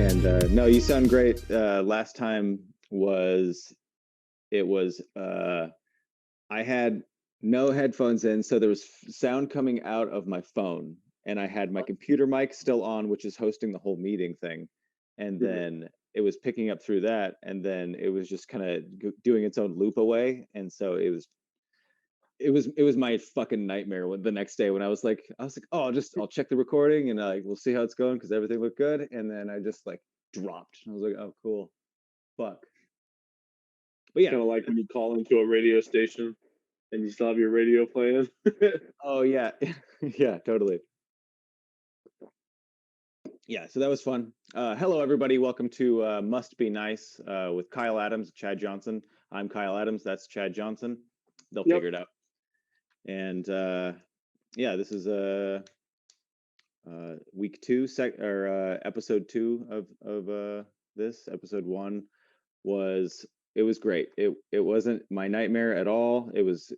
And no, you sound great. Last time was I had no headphones in, so there was sound coming out of my phone, and I had my computer mic still on, which is hosting the whole meeting thing, and then it was picking up through that, and then it was just kind of doing its own loop away, and so it was my fucking nightmare when the next day when I was like, oh, I'll check the recording and we'll see how it's going because everything looked good, and then I just like dropped. I was like, oh, cool, fuck. But yeah, Kind of like when you call into a radio station and you still have your radio playing. oh yeah, yeah, totally. Yeah, so that was fun. Hello, everybody. Welcome to Must Be Nice with Kyle Adams, Chad Johnson. I'm Kyle Adams. That's Chad Johnson. They'll Yep. figure it out. And yeah, this is week two, episode two of this. Episode one was great. It wasn't my nightmare at all. It was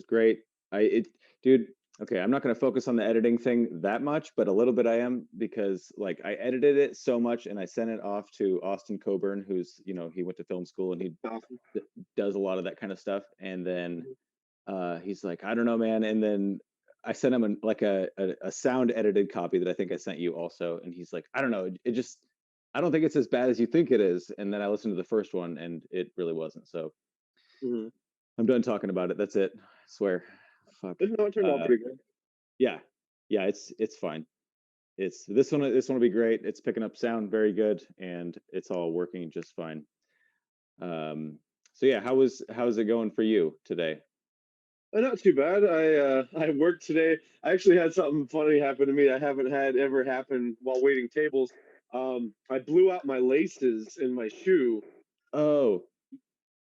great. Dude. Okay, I'm not going to focus on the editing thing that much, but a little bit I am, because like I edited it so much and I sent it off to Austin Coburn, who's, he went to film school and he does a lot of that kind of stuff. And then he's like, I don't know, man. And then I sent him a sound edited copy that I think I sent you also. And he's like, I don't know. I don't think it's as bad as you think it is. And then I listened to the first one and it really wasn't. So I'm done talking about it. That's it. I swear. Fuck. No, it turned out pretty good. Yeah, it's fine. This one will be great. It's picking up sound very good, and it's all working just fine. So yeah, how's it going for you today? Not too bad. I worked today. I actually had something funny happen to me I haven't had ever happen while waiting tables. I blew out my laces in my shoe. Oh,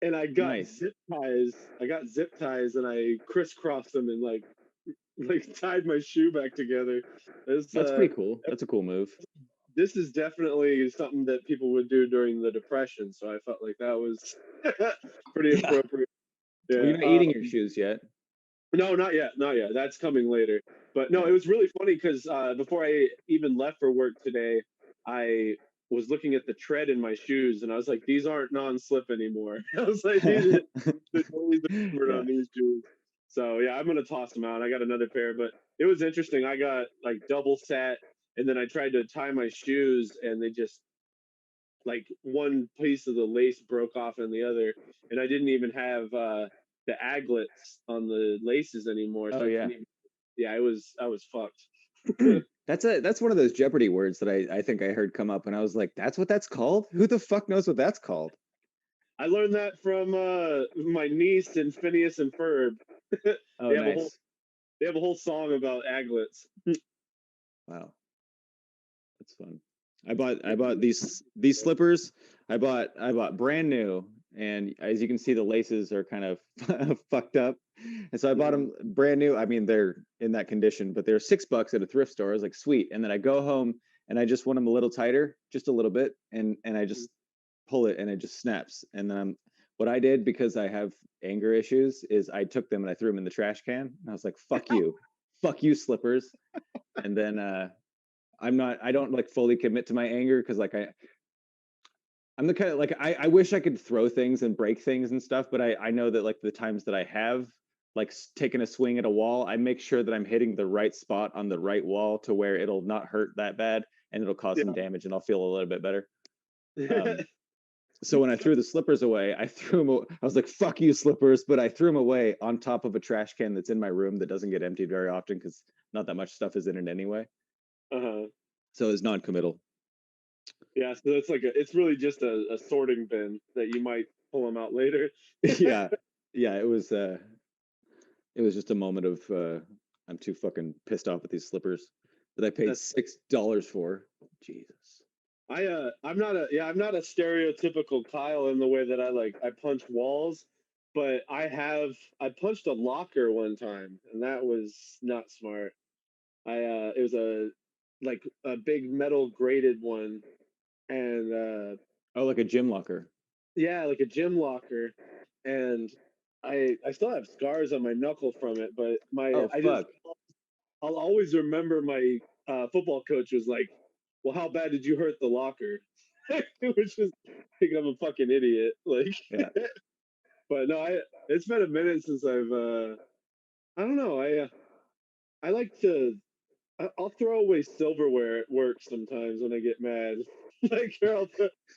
and I got nice. zip ties. I got zip ties, and I crisscrossed them and like tied my shoe back together. That's pretty cool. That's a cool move. This is definitely something that people would do during the Depression, so I felt like that was pretty appropriate. Yeah. Well, you're not eating your shoes yet. No, not yet. Not yet. That's coming later. But no, it was really funny because before I even left for work today, I was looking at the tread in my shoes, and I was like, "These aren't non-slip anymore." I was like, "These are totally different on these shoes." So yeah, I'm gonna toss them out. I got another pair, but it was interesting. I got like double set, and then I tried to tie my shoes, and they just like one piece of the lace broke off in the other, and I didn't even have the aglets on the laces anymore. So I was fucked. That's one of those Jeopardy words that I think I heard come up, and I was like, that's what that's called? Who the fuck knows what that's called? I learned that from my niece and Phineas and Ferb. Oh, nice. They have a whole song about aglets. Wow, that's fun. I bought these slippers. I bought brand new, and as you can see, the laces are kind of fucked up. And so I bought them brand new. I mean, they're in that condition, but they're $6 at a thrift store. I was like, sweet. And then I go home and I just want them a little tighter, just a little bit, and I just pull it and it just snaps. And then what I did, because I have anger issues, is I took them and I threw them in the trash can. And I was like, fuck you, fuck you, slippers. And then I don't like fully commit to my anger, because like I'm the kind of like I wish I could throw things and break things and stuff, but I know that like the times that I have like taken a swing at a wall, I make sure that I'm hitting the right spot on the right wall to where it'll not hurt that bad and it'll cause some damage and I'll feel a little bit better. So when I threw the slippers away, I was like, fuck you, slippers, but I threw them away on top of a trash can that's in my room that doesn't get emptied very often because not that much stuff is in it anyway. So it's non-committal. Yeah, so it's really just a sorting bin that you might pull them out later. yeah, it was just a moment of I'm too fucking pissed off with these slippers that I paid $6 for. Jesus. I'm not a stereotypical Kyle in the way that I punch walls, but I punched a locker one time, and that was not smart. It was a big metal grated one, and like a gym locker. Yeah, like a gym locker, and I still have scars on my knuckle from it, but I'll always remember my football coach was like, "Well, how bad did you hurt the locker?" which is like I'm a fucking idiot. Like, Yeah. but no, it's been a minute since I don't know. I like to I'll throw away silverware at work sometimes when I get mad. Like, or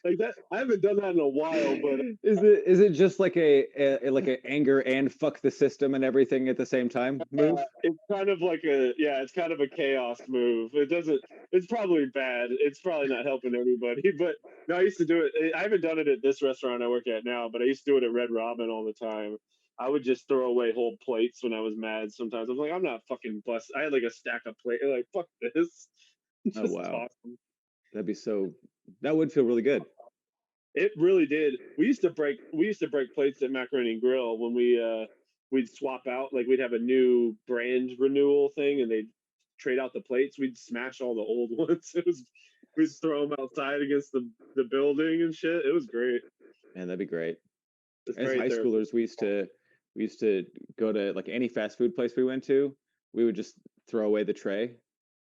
like that. I haven't done that in a while, but Is it just like a anger and fuck the system and everything at the same time move? it's kind of like it's kind of a chaos move. It doesn't. It's probably bad. It's probably not helping anybody. But no, I used to do it. I haven't done it at this restaurant I work at now, but I used to do it at Red Robin all the time. I would just throw away whole plates when I was mad. Sometimes I was like, I'm not fucking blessed. I had like a stack of plate. Like, fuck this. Oh Just wow. toss them. That'd be so that would feel really good. It really did. We used to break plates at Macaroni and Grill when we'd swap out, like we'd have a new brand renewal thing and they'd trade out the plates. We'd smash all the old ones. We'd throw them outside against the building and shit. It was great. Man, that'd be great. It's As very high therapeutic. schoolers, we used to go to like any fast food place we went to, we would just throw away the tray.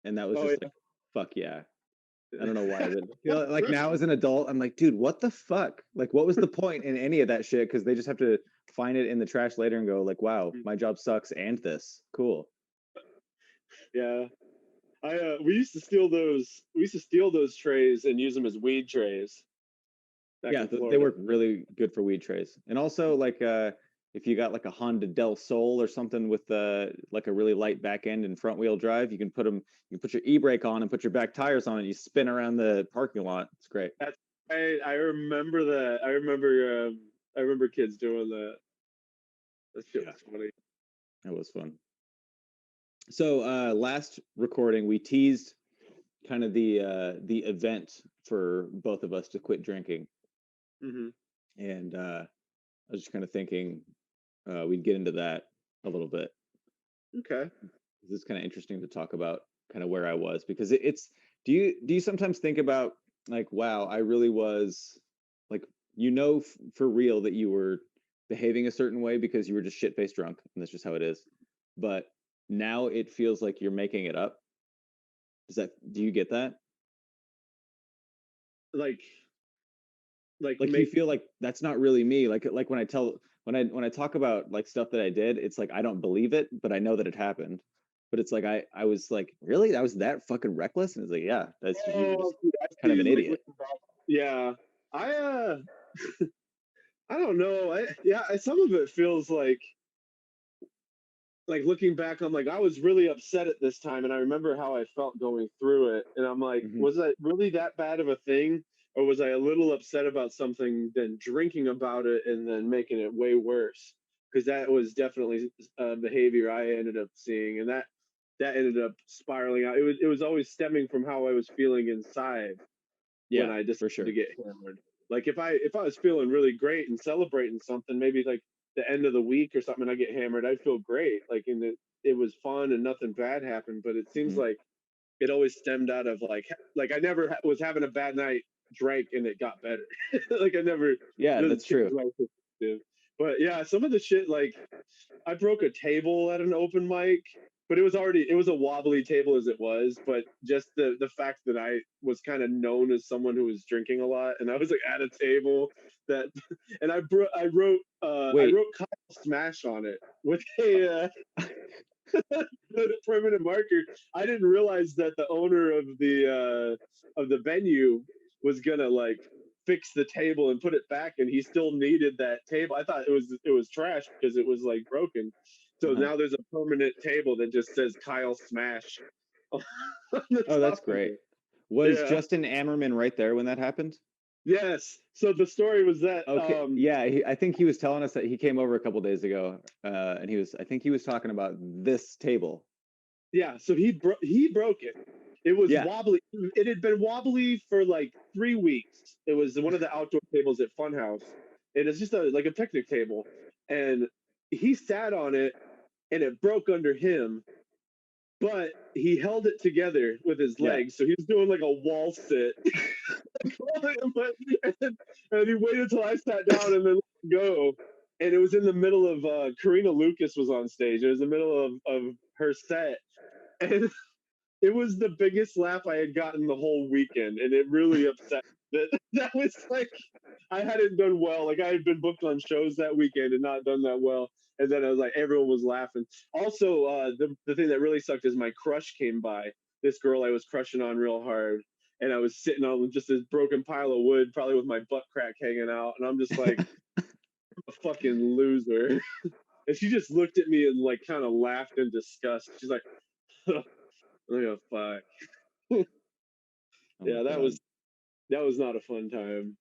And that was Oh just like, fuck yeah. I don't know why, but like now as an adult, I'm like, dude, what the fuck? Like, what was the point in any of that shit? Because they just have to find it in the trash later and go, like, wow, my job sucks and this. Cool. Yeah. We used to steal those. We used to steal those trays and use them as weed trays back Yeah, in they Florida. work really good for weed trays. And also like if you got like a Honda Del Sol or something with like a really light back end and front wheel drive, you can put your e-brake on and put your back tires on and you spin around the parking lot. It's great. That's I remember that. I remember kids doing that. That shit Yeah, was funny. that was fun. So last recording we teased kind of the event for both of us to quit drinking. Hmm. And I was just kind of thinking we'd get into that a little bit. Okay. This is kind of interesting to talk about kind of where I was because it's do you sometimes think about like wow I really was like for real that you were behaving a certain way because you were just shit faced drunk and that's just how it is, but now it feels like you're making it up. Do you get that? Like, Like you make feel like that's not really me, like when I talk about like stuff that I did, it's like I don't believe it but I know that it happened, but it's like I was like really that was that fucking reckless, and it's like yeah that's just you're just oh, I kind of see. an Like, idiot. yeah. I I don't know. Some of it feels like looking back, I'm like, I was really upset at this time, and I remember how I felt going through it, and I'm like, Hmm. was that really that bad of a thing, or was I a little upset about something, then drinking about it, and then making it way worse? Because that was definitely behavior I ended up seeing, and that ended up spiraling out. It was always stemming from how I was feeling inside when Yeah, I decided for to sure. get hammered. Like if I was feeling really great and celebrating something, maybe like the end of the week or something, and I get hammered, I'd feel great. Like it was fun and nothing bad happened. But it seems Hmm. like it always stemmed out of like I never was having a bad night, drank, and it got better. Like I never it Yeah, doesn't that's change true. my perspective. But yeah, some of the shit like I broke a table at an open mic, but it was a wobbly table as it was. But just the fact that I was kind of known as someone who was drinking a lot, and I was like at a table that, and I Wait. wrote Kyle Smash on it with a permanent marker. I didn't realize that the owner of the venue was gonna like fix the table and put it back, and he still needed that table. I thought it was trash because it was like broken. So Uh-huh. now there's a permanent table that just says Kyle Smash on the Oh, that's top of great. it. Was Yeah. Justin Ammerman right there when that happened? Yes. So the story was that Okay, yeah, I think he was telling us that he came over a couple days ago, and I think he was talking about this table. yeah, so he broke it. It was Yeah, wobbly. It had been wobbly for like 3 weeks. It was one of the outdoor tables at Funhouse, and it's just like a picnic table. And he sat on it, and it broke under him, but he held it together with his yeah. legs. So he was doing like a wall sit, and he waited until I sat down and then let go. And it was in the middle of Karina Lucas was on stage. It was the middle of her set, and it was the biggest laugh I had gotten the whole weekend, and it really upset me that that was like I hadn't done well. Like I had been booked on shows that weekend and not done that well. And then I was like, everyone was laughing. Also, the thing that really sucked is my crush came by. This girl I was crushing on real hard, and I was sitting on just this broken pile of wood, probably with my butt crack hanging out, and I'm just like a fucking loser. And she just looked at me and like kind of laughed in disgust. She's like, "Oh fuck." Oh my Yeah, god. that was not a fun time.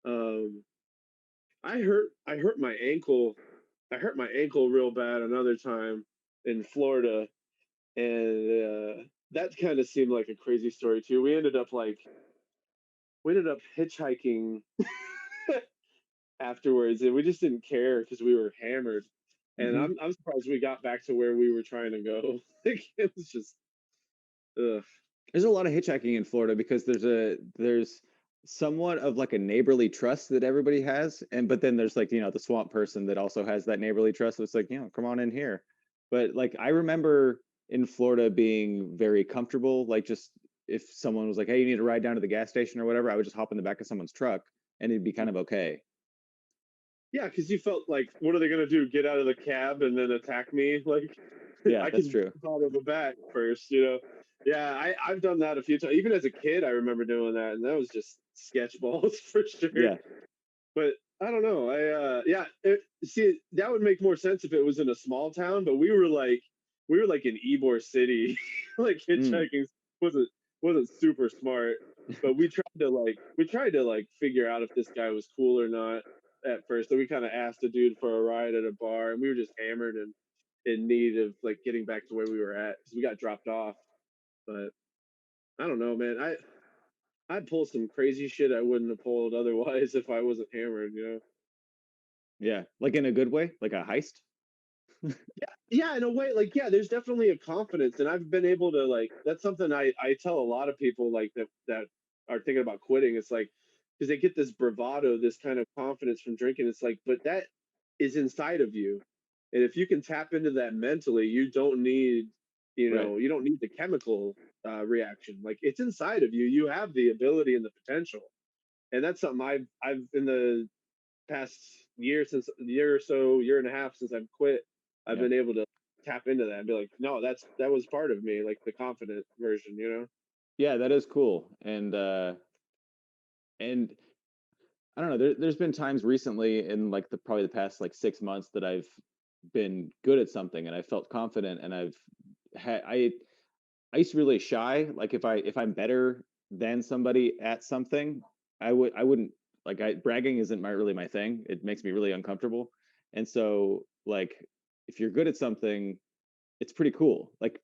Um, I hurt my ankle. I hurt my ankle real bad another time in Florida, and that kind of seemed like a crazy story too. We ended up hitchhiking afterwards, and we just didn't care because we were hammered. And Hmm. I'm surprised we got back to where we were trying to go. Like, it was just ugh. There's a lot of hitchhiking in Florida because there's somewhat of like a neighborly trust that everybody has, and but then there's like the swamp person that also has that neighborly trust. So it's like come on in here. But like I remember in Florida being very comfortable. Like just if someone was like, "Hey, you need to ride down to the gas station or whatever," I would just hop in the back of someone's truck and it'd be kind of okay. Yeah, because you felt like, what are they gonna do? Get out of the cab and then attack me? Like, Yeah, I that's can true. jump out of the back first, you know? Yeah, I've done that a few times. Even as a kid, I remember doing that, and that was just sketch balls for sure. Yeah. But I don't know. Yeah, see, that would make more sense if it was in a small town. But we were like in Ybor City, like Mm. hitchhiking wasn't wasn't super smart. But we tried to like figure out if this guy was cool or not at first. So we kind of asked a dude for a ride at a bar, and we were just hammered and in need of like getting back to where we were at because we got dropped off. But I don't know, man. I'd pull some crazy shit I wouldn't have pulled otherwise if I wasn't hammered, you know? Yeah, like in a good way, like a heist. Yeah, in a way, like, yeah, there's definitely a confidence, and I've been able to like. That's something I tell a lot of people like that are thinking about quitting. It's like because they get this bravado, this kind of confidence from drinking. It's like, but that is inside of you, and if you can tap into that mentally, you don't need, Right. you don't need the chemical reaction. Like it's inside of you. You have the ability and the potential, and that's something I've in the past year or so, year and a half since I've quit, I've Yeah. been able to tap into that and be like, no, that was part of me, like the confident version, you know? Yeah, that is cool. And I don't know. There's been times recently in like probably the past like 6 months that I've been good at something and I felt confident and I've had I used to be really shy. Like if I'm better than somebody at something, I wouldn't like I bragging isn't really my thing. It makes me really uncomfortable. And so like if you're good at something, it's pretty cool. Like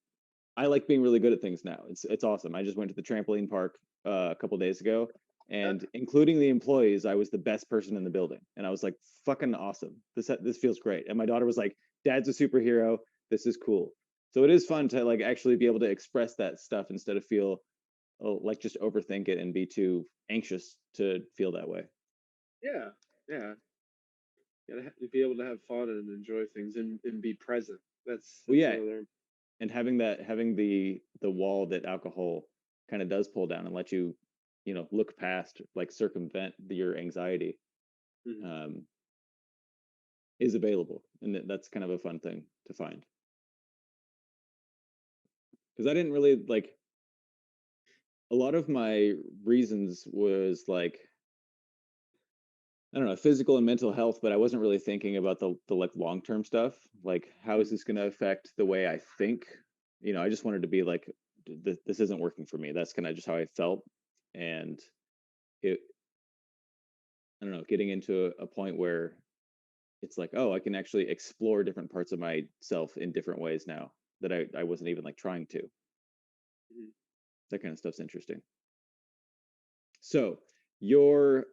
I like being really good at things now. It's awesome. I just went to the trampoline park a couple days ago, Yeah, and including the employees, I was the best person in the building, and I was like, "Fucking awesome! This feels great." And my daughter was like, "Dad's a superhero. This is cool." So it is fun to like actually be able to express that stuff instead of feel like just overthink it and be too anxious to feel that way. yeah, yeah. You gotta be able to have fun and enjoy things and be present. Well, That's yeah, another. and having the wall that alcohol kind of does pull down and let you look past like circumvent your anxiety Mhm. um is available, and that's kind of a fun thing to find because I didn't really like a lot of my reasons was like I don't know, physical and mental health, but I wasn't really thinking about the like long-term stuff, like how is Mhm. this going to affect the way I think. I just wanted to be like this isn't working for me. That's kind of just how I felt. And it I don't know, getting into a point where it's like, oh, I can actually explore different parts of myself in different ways now that I wasn't even like trying to. Mhm. That kind of stuff's interesting. So your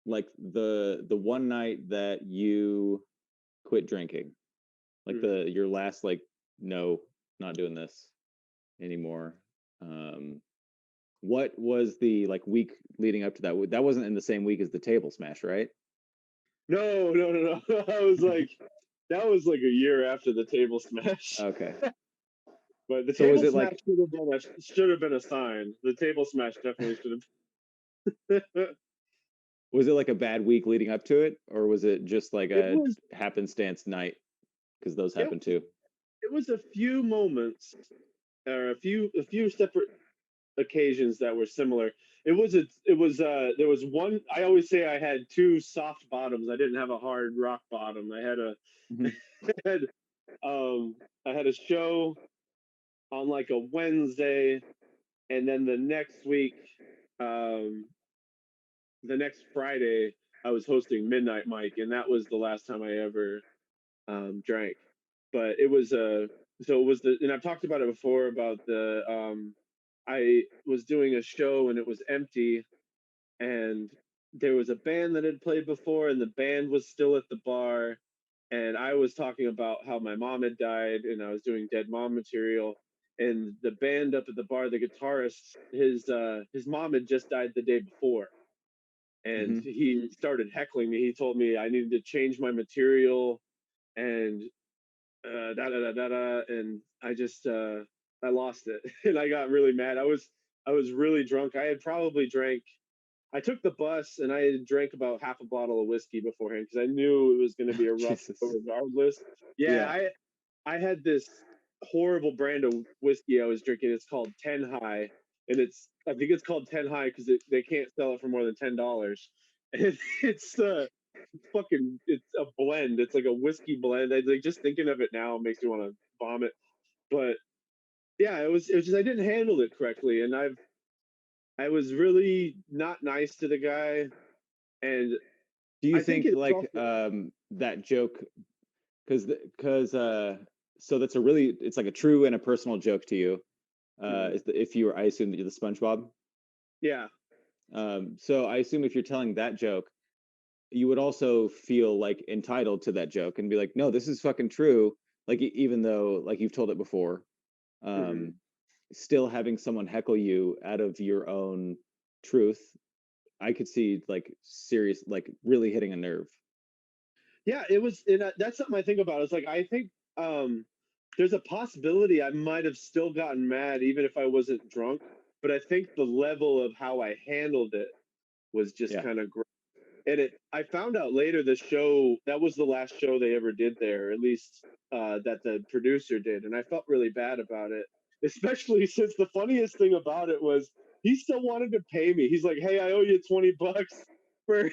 like the one night that you quit drinking, like Mhm. the your last like no, not doing this anymore. Um what was the like week leading up to that? That wasn't in the same week as the table smash, right? No, no, no, no. I was like, that was like a year after the table smash. Okay. But the So was table it smash like should have been a sign. The table smash definitely should have. was it like a bad week leading up to it, or was it just like It a was happenstance night? Because those it, happen too. it was a few moments, or a few separate occasions that were similar. There was one. I always say I had two soft bottoms. I didn't have a hard rock bottom. I had a Mhm. had um I had a show on like a Wednesday, and then um the next Friday I was hosting Midnight Mike, and that was the last time I ever drank. But it was so it was the and I've talked about it before about the I was doing a show and it was empty, and there was a band that had played before and the band was still at the bar, and I was talking about how my mom had died and I was doing dead mom material, and the band up at the bar, the guitarist, his mom had just died the day before, and Mhm. he started heckling me. He told me I needed to change my material, and da da da da da, and I lost it, and I got really mad. I was really drunk. I had probably drank. I took the bus and I had drank about half a bottle of whiskey beforehand because I knew it was going to be a rough show Jesus. regardless. Yeah, Yeah. I had this horrible brand of whiskey I was drinking. It's called Ten High, and I think it's called Ten High because they can't sell it for more than $10. And it's a blend. It's like a whiskey blend. Like just thinking of it now makes me want to vomit. But yeah, it was just I didn't handle it correctly, and I was really not nice to the guy, and Do you I think think it's like also that joke? Because so that's a really it's like a true and a personal joke to you. mhm. If you were, I assume that you're the SpongeBob. Yeah, So I assume if you're telling that joke, you would also feel like entitled to that joke and be like, no, this is fucking true. Like even though like you've told it before, hmm um, still having someone heckle you out of your own truth, I could see like serious, like really hitting a nerve. yeah. It was, and that's something I think about. It's like I think there's a possibility I might have still gotten mad even if I wasn't drunk, but I think the level of how I handled it was just Yeah. kind of and I found out later the show that was the last show they ever did there, at least that the producer did, and I felt really bad about it, especially since the funniest thing about it was he still wanted to pay me. He's like, hey, I owe you $20 for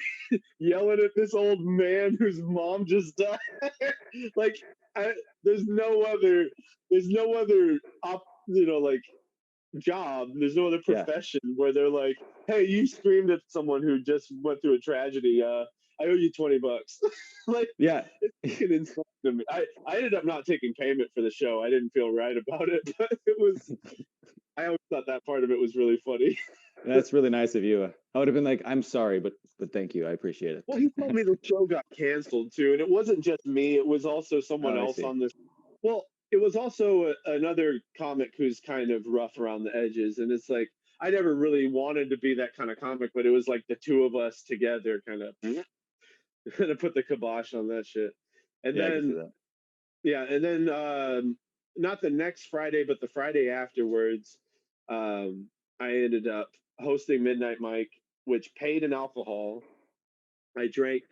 yelling at this old man whose mom just died. Like I, there's no other like job. There's no other Yeah. profession where they're like, "Hey, you screamed at someone who just went through a tragedy. I owe you $20." Like Yeah. it's fucking insane to me. I ended up not taking payment for the show. I didn't feel right about it, but it was. I always thought that part of it was really funny. That's really nice of you. I would have been like, I'm sorry, but thank you. I appreciate Well, he told it. me the show got canceled too, and it wasn't just me. It was also someone Oh, I else see. on this. Well, it was also another comic who's kind of rough around the edges, and it's like I never really wanted to be that kind of comic, but it was like the two of us together, kind of, kind of put the kibosh on that shit. And Yeah, I can see then, that. yeah, and then not the next Friday, but the Friday afterwards, um, I ended up hosting Midnight Mike, which paid in alcohol. I drank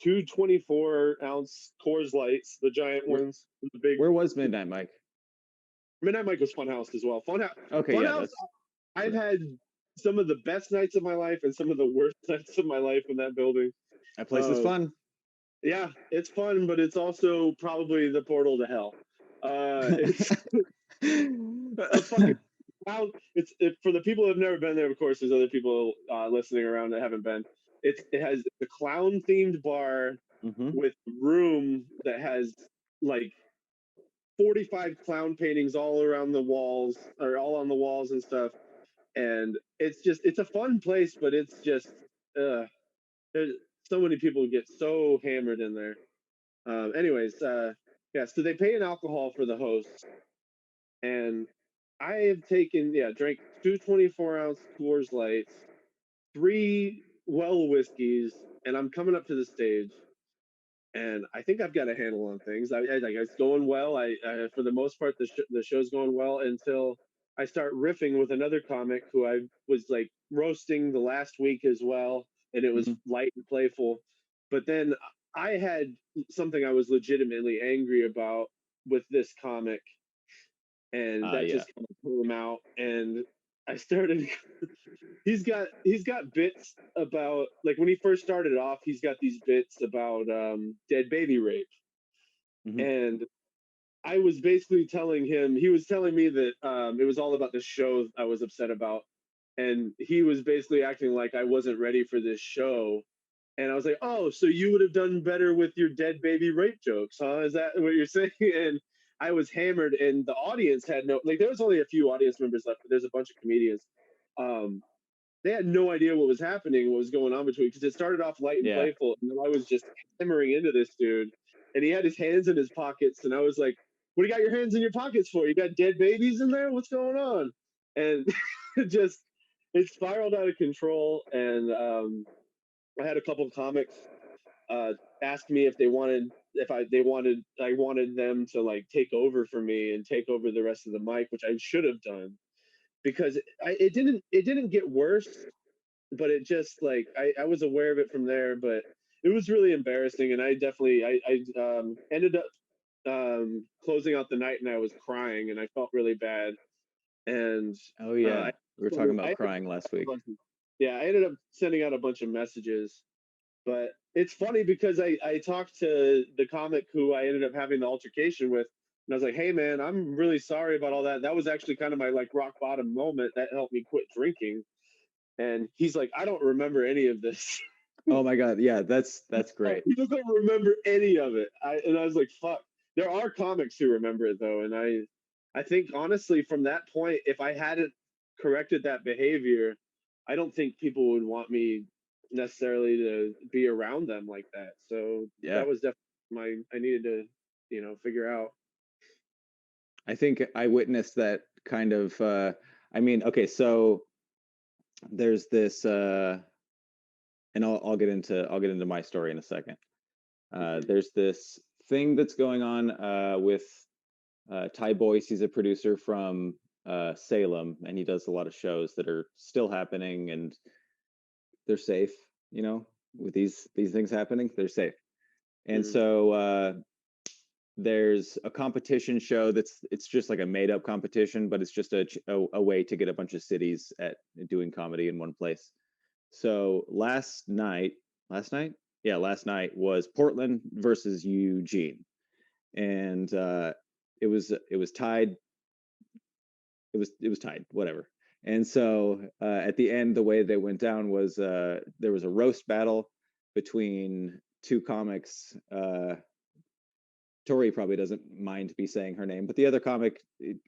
two 24-ounce Coors Lights, the giant Where ones, the big. where was Midnight Mike? Midnight Mike was Funhouse as well. Okay, yeah, Funhouse. that's I've yeah. had some of the best nights of my life and some of the worst nights of my life in that building. That place is Uh, fun. yeah, it's fun, but it's also probably the portal to hell. It's a fucking clown. For the people who have never been there. Of course, there's other people listening around that haven't been. It has the clown themed bar Hmm. with room that has like 45 clown paintings all around the walls or all on the walls and stuff, and it's a fun place, but it's just uh there's so many people get so hammered in there. Anyways, yeah, so they pay an alcohol for the hosts, and I have taken, yeah, drank two 24-ounce Coors Lights, three well whiskeys, and I'm coming up to the stage, and I think I've got a handle on things. Like it's going well. For the most part, the show's going well until I start riffing with another comic who I was like roasting the last week as well, and it was Mhm. light and playful. But then I had something I was legitimately angry about with this comic, and that Yeah. just kind of blew him out. And I started. He's got bits about, like, when he first started off. He's got these bits about dead baby rape, Mhm. and I was basically telling him. He was telling me that it was all about the show I was upset about, and he was basically acting like I wasn't ready for this show. And I was like, "Oh, so you would have done better with your dead baby rape jokes, huh? Is that what you're saying?" And I was hammered, and the audience had no, like, there was only a few audience members left, but there's a bunch of comedians. Um, they had no idea what was happening, what was going on between, because it started off light and Yeah. playful, and then I was just hammering into this dude, and he had his hands in his pockets, and I was like, "What do you got your hands in your pockets for? You got dead babies in there? What's going on?" And it just it spiraled out of control, and I had a couple of comics uh, ask me if they wanted if I wanted I wanted them to like take over for me and take over the rest of the mic, which I should have done, because it didn't get worse, but it just, like, I was aware of it from there, but it was really embarrassing, and I definitely I ended up closing out the night, and I was crying, and I felt really bad, and Oh I yeah. We were talking I about ended crying last week. yeah, I ended up sending out a bunch of messages. But it's funny because I talked to the comic who I ended up having the altercation with, and I was like, "Hey man, I'm really sorry about all that. That was actually kind of my like rock bottom moment that helped me quit drinking." And he's like, "I don't remember any of this." Oh my God. Yeah, that's great. He doesn't remember any of it. I was like, "Fuck." There are comics who remember it though, and I think honestly from that point, if I hadn't corrected that behavior, I don't think people would want me necessarily to be around them like that. So Yeah. that was definitely I needed to, figure out. I think I witnessed that kind of I mean, okay, so there's this and I'll get into my story in a second. Mhm. There's this thing that's going on with Ty Boyce. He's a producer from Salem, and he does a lot of shows that are still happening, and they're safe. You know, with these things happening, they're safe. And Mhm. so there's a competition show that's it's just like a made up competition, but it's just a way to get a bunch of cities at doing comedy in one place. So last night, yeah, last night was Portland versus Eugene, and it was tied. It was tied, whatever. And so at the end, the way they went down was there was a roast battle between two comics. Tori probably doesn't mind me saying her name, but the other comic, he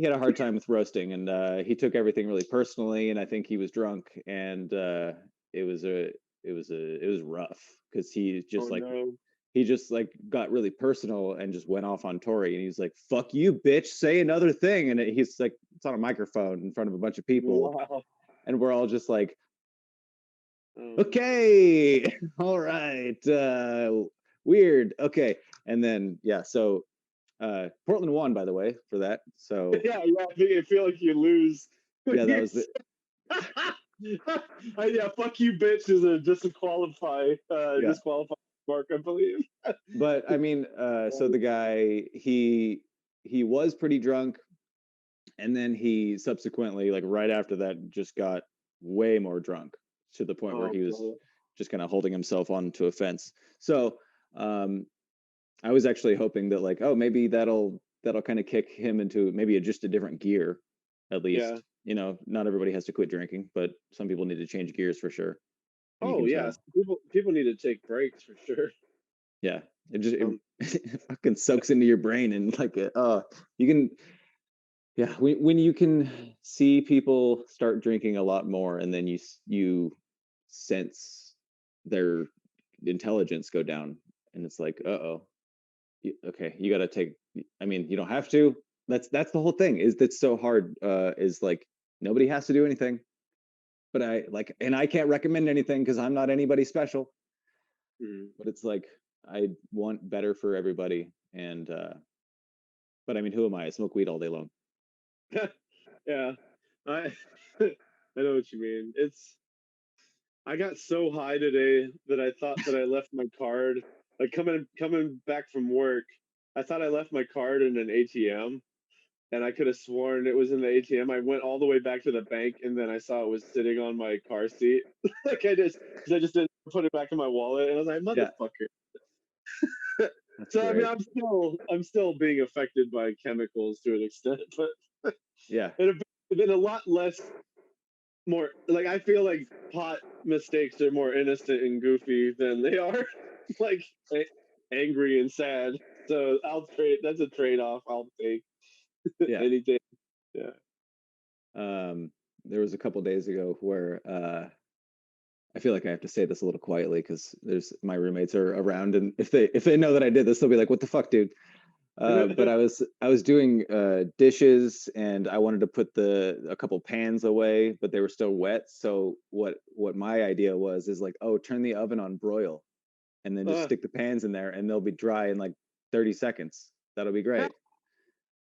had a hard time with roasting, and he took everything really personally, and I think he was drunk, and it was a it was rough because Oh no. he just like got really personal and just went off on Tori, and he's like, "Fuck you, bitch! Say another thing." And he's like, it's on a microphone in front of a bunch of people, Wow. and we're all just like, Oh no. "Okay, all right, weird, okay." And then yeah, so Portland won, by the way, for that. So Yeah, yeah. I feel like you lose when yeah, that you was the yeah, fuck you, bitch, is a yeah. disqualify mark, I believe. But I mean, so the guy he was pretty drunk, and then he subsequently, like right after that, just got way more drunk to the point where Oh, he was bro. just kind of holding himself onto a fence. So um, I was actually hoping that like, oh, maybe that'll kind of kick him into maybe just a different gear, at Yeah. least. You know, not everybody has to quit drinking, but some people need to change gears for sure. And you Oh, can yeah. tell. People need to take breaks for sure. Yeah, it just Um, it fucking soaks into your brain and like you can yeah when you can see people start drinking a lot more and then you sense their intelligence go down and it's like uh-oh okay you got to take I mean you don't have to that's the whole thing is that's so hard is like nobody has to do anything but I like and I can't recommend anything because I'm not anybody special Mhm. but it's like I want better for everybody. And but I mean, who am I? I smoke weed all day long. Yeah, I I know what you mean. I got so high today that I thought that I left my card. Like coming back from work, I thought I left my card in an ATM, and I could have sworn it was in the ATM. I went all the way back to the bank, and then I saw it was sitting on my car seat. Like I just didn't put it back in my wallet, and I was like, Yeah, motherfucker. that's So I mean, great. I'm still being affected by chemicals to an extent, but Yeah, it have been a lot less more like I feel like pot mistakes are more innocent and goofy than they are like angry and sad. So I'll trade. That's a trade off. I'll take yeah. anything. Yeah. Um, there was a couple days ago where I feel like I have to say this a little quietly because there's my roommates are around, and if they know that I did this, they'll be like, "What the fuck, dude?" But I was doing dishes, and I wanted to put a couple pans away, but they were still wet. So what my idea was is like, oh, turn the oven on broil, and then just uh, stick the pans in there, and they'll be dry in like 30 seconds. That'll be great.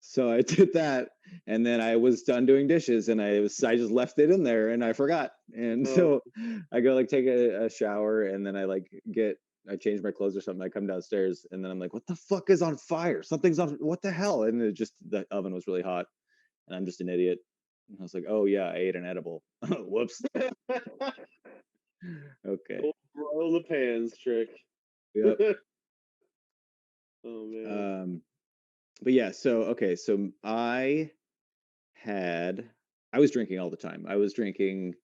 So I did that, and then I was done doing dishes, and I just left it in there, and I forgot. And uh, so I go like take a shower, and then I change my clothes or something. I come downstairs, and then I'm like, what the fuck is on fire? Something's on. What the hell? And the oven was really hot, and I'm just an idiot. And I was like, oh yeah, I ate an edible. Whoops. Okay. roll the pans trick. Yep. Oh man. Um. But yeah. So okay. So had I was drinking all the time. I was drinking.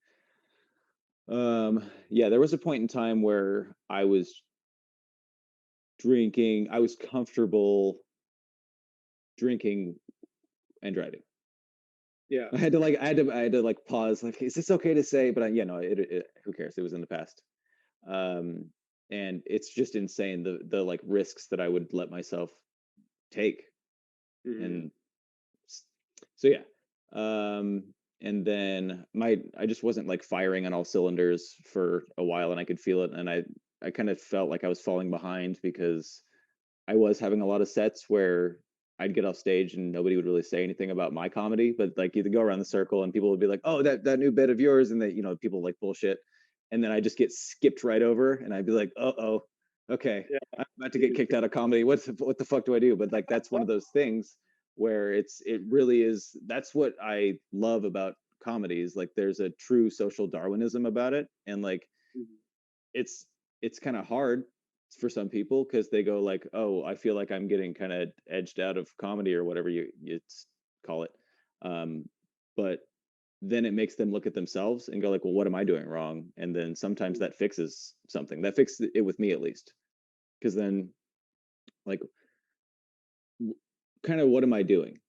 Yeah, there was a point in time where I was drinking, I was comfortable drinking and driving. Yeah. I had to like pause, like, is this okay to say? But no, who cares? It was in the past. Um, and it's just insane the like risks that I would let myself take. Hmm. And so yeah. Um, and then I just wasn't like firing on all cylinders for a while, and I could feel it, and I kind of felt like I was falling behind because I was having a lot of sets where I'd get off stage and nobody would really say anything about my comedy, but like you'd go around the circle and people would be like, "Oh, that new bit of yours," and people like bullshit, and then I just get skipped right over, and I'd be like, "Uh oh, okay, Yeah. I'm about to get kicked out of comedy. What the fuck do I do?" But like that's one of those things where it really is. That's what I love about comedy is like there's a true social Darwinism about it, and like Mhm. it's it's kind of hard for some people because they go like, oh, I feel like I'm getting kind of edged out of comedy or whatever you call it. um, but then it makes them look at themselves and go like, well, what am I doing wrong? And then sometimes that fixes something. That fixed it with me at least, because then like kind of what am I doing?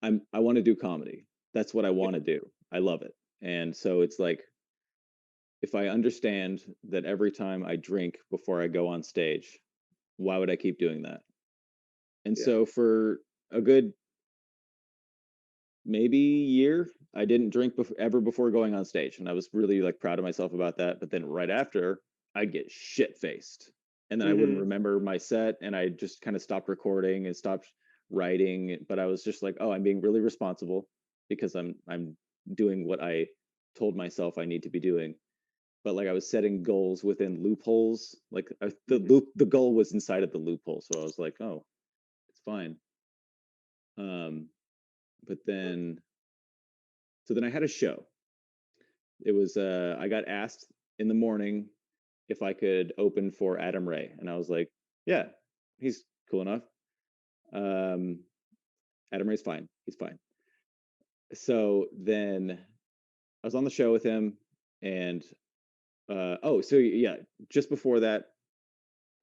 I want to do comedy. That's what I want to do. I love it. And so it's like if I understand that every time I drink before I go on stage, why would I keep doing that? And Yeah. so for a good maybe year, I didn't drink ever before going on stage, and I was really like proud of myself about that. But then right after, I'd get shit faced, and then I wouldn't Hmm. remember my set, and I just kind of stopped recording and stopped writing. But I was just like, oh, I'm being really responsible because I'm doing what I told myself I need to be doing. But like I was setting goals within loopholes. Like the goal was inside of the loophole, so I was like, oh, it's fine. Um, but then so then I had a show. It was I got asked in the morning if I could open for Adam Ray, and I was like, yeah, he's cool enough. Um, Adam Ray's fine. He's fine. So then I was on the show with him, and oh, so yeah, just before that,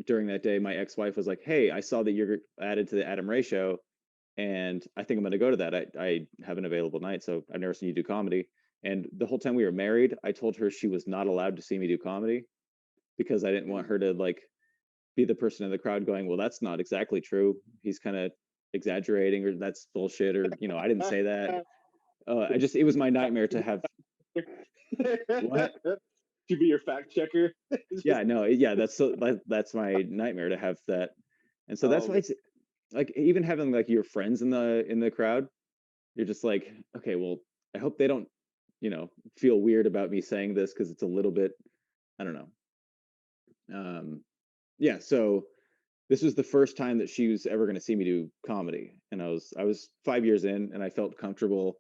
during that day, my ex-wife was like, "Hey, I saw that you're added to the Adam Ray show, and I think I'm going to go to that. I have an available night, so I've never seen you do comedy." And the whole time we were married, I told her she was not allowed to see me do comedy because I didn't want her to like be the person in the crowd going, "Well, that's not exactly true. He's kind of exaggerating, or that's bullshit, or I didn't say that." It was my nightmare to have what? to be your fact checker. Yeah, no, yeah, that's my nightmare to have that. And so that's Oh why man. it's like even having like your friends in the crowd, you're just like, okay, well, I hope they don't, feel weird about me saying this because it's a little bit, I don't know. Yeah, so this was the first time that she was ever going to see me do comedy, and I was 5 years in, and I felt comfortable,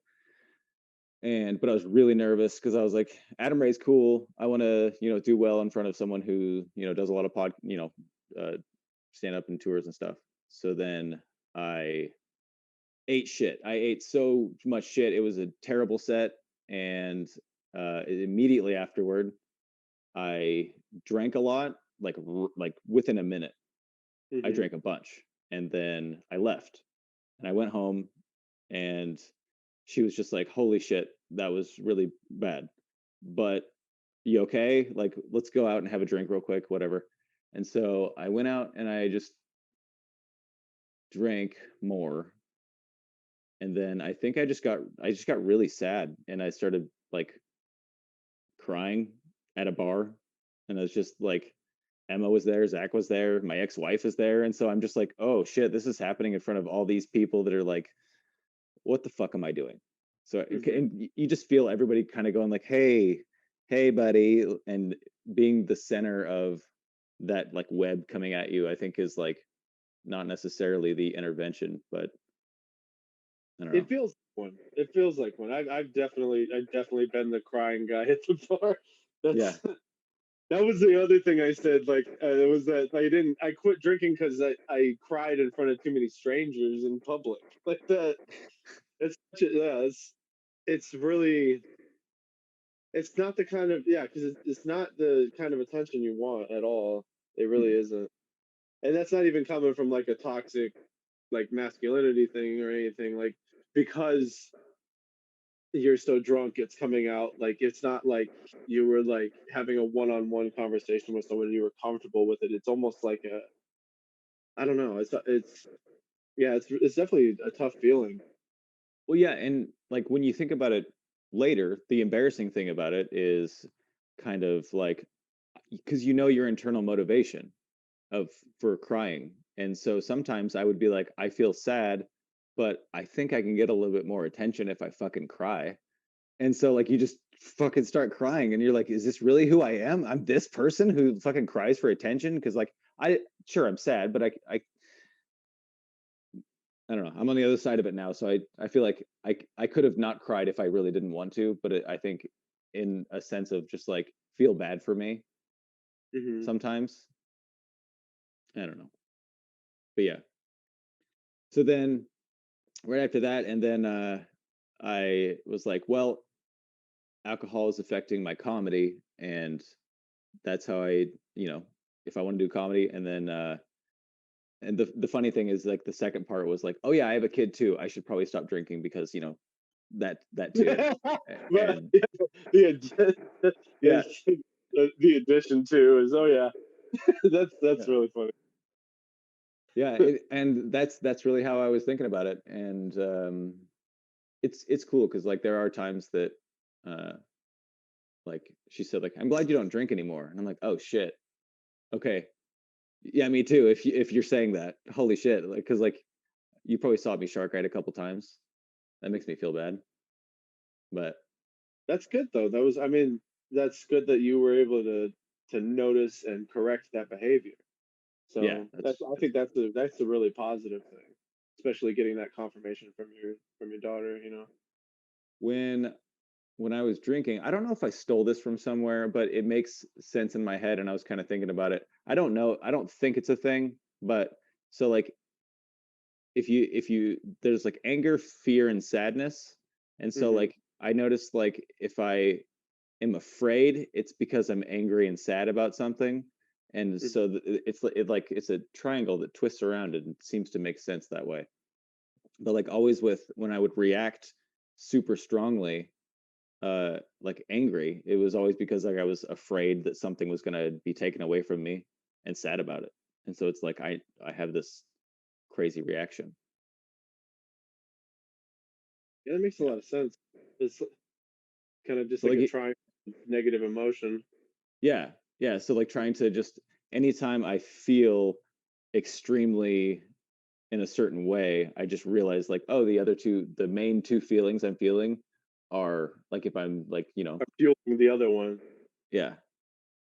but I was really nervous because I was like, Adam Ray's cool. I want to do well in front of someone who does a lot of stand up and tours and stuff. So then I ate shit. I ate so much shit. It was a terrible set, and immediately afterward, I drank a lot, like within a minute. I Hmm. drank a bunch, and then I left, and I went home, and she was just like, "Holy shit, that was really bad." But you okay? Like, let's go out and have a drink real quick, whatever. And so I went out and I just drank more, and then I think I just got really sad, and I started like crying at a bar, and I was just like, Emma was there, Zach was there, my ex-wife is there, and so I'm just like, oh shit, this is happening in front of all these people that are like, what the fuck am I doing? So Hmm. and you just feel everybody kind of going like, hey, buddy, and being the center of that like web coming at you, I think is like not necessarily the intervention, but I don't know. It feels like one. It feels like one. I've definitely been the crying guy at the bar. Yeah. That's that was the other thing I said. Like it was that I quit drinking because I cried in front of too many strangers in public. Like that. Yeah. It's really it's not the kind of yeah because it's not the kind of attention you want at all. It really isn't, and that's not even coming from like a toxic like masculinity thing or anything like because you're so drunk it's coming out like it's not like you were like having a one-on-one conversation with someone and you were comfortable with it. It's almost like a I don't know. It's yeah. It's definitely a tough feeling. Well, yeah, and like when you think about it later, the embarrassing thing about it is kind of like because your internal motivation of for crying. And so sometimes I would be like, I feel sad, but I think I can get a little bit more attention if I fucking cry. And so like you just fucking start crying and you're like, is this really who I am? I'm this person who fucking cries for attention? Because like I sure I'm sad, but I don't know. I'm on the other side of it now, so I feel like I could have not cried if I really didn't want to, but I think in a sense of just like feel bad for me Hmm. sometimes. I don't know, but yeah. So then right after that, and then I was like, well, alcohol is affecting my comedy, and that's how if I want to do comedy, and then and the funny thing is like the second part was like, oh yeah, I have a kid too. I should probably stop drinking because that too. But And yeah, the yeah, the addition too is oh yeah. That's yeah, really funny. yeah, and that's really how I was thinking about it, and it's cool because like there are times that uh like she said like I'm glad you don't drink anymore, and I'm like, oh shit, okay, yeah, me too. If you're saying that, holy shit, like because like you probably saw me shark ride a couple times. That makes me feel bad, but That's good though. That was I mean that's good that you were able to notice and correct that behavior. yeah, So that's I think that's a really positive thing, especially getting that confirmation from your daughter. You know. when when I was drinking, I don't know if I stole this from somewhere, but it makes sense in my head, and I was kind of thinking about it. I don't know. I don't think it's a thing, but so like if you there's like anger, fear, and sadness, and so Hmm. like I noticed like if I am afraid, it's because I'm angry and sad about something, and so Hmm. it's a triangle that twists around and seems to make sense that way. But like always with when I would react super strongly like angry, it was always because like I was afraid that something was going to be taken away from me and sad about it. And so it's like I have this crazy reaction. Yeah, that makes a Yeah. lot of sense. It's kind of just So like like a negative emotion. Yeah, yeah. So like trying to just anytime I feel extremely in a certain way, I just realize like, oh, the main two feelings I'm feeling are like if I'm like, Are fueling the other one. yeah,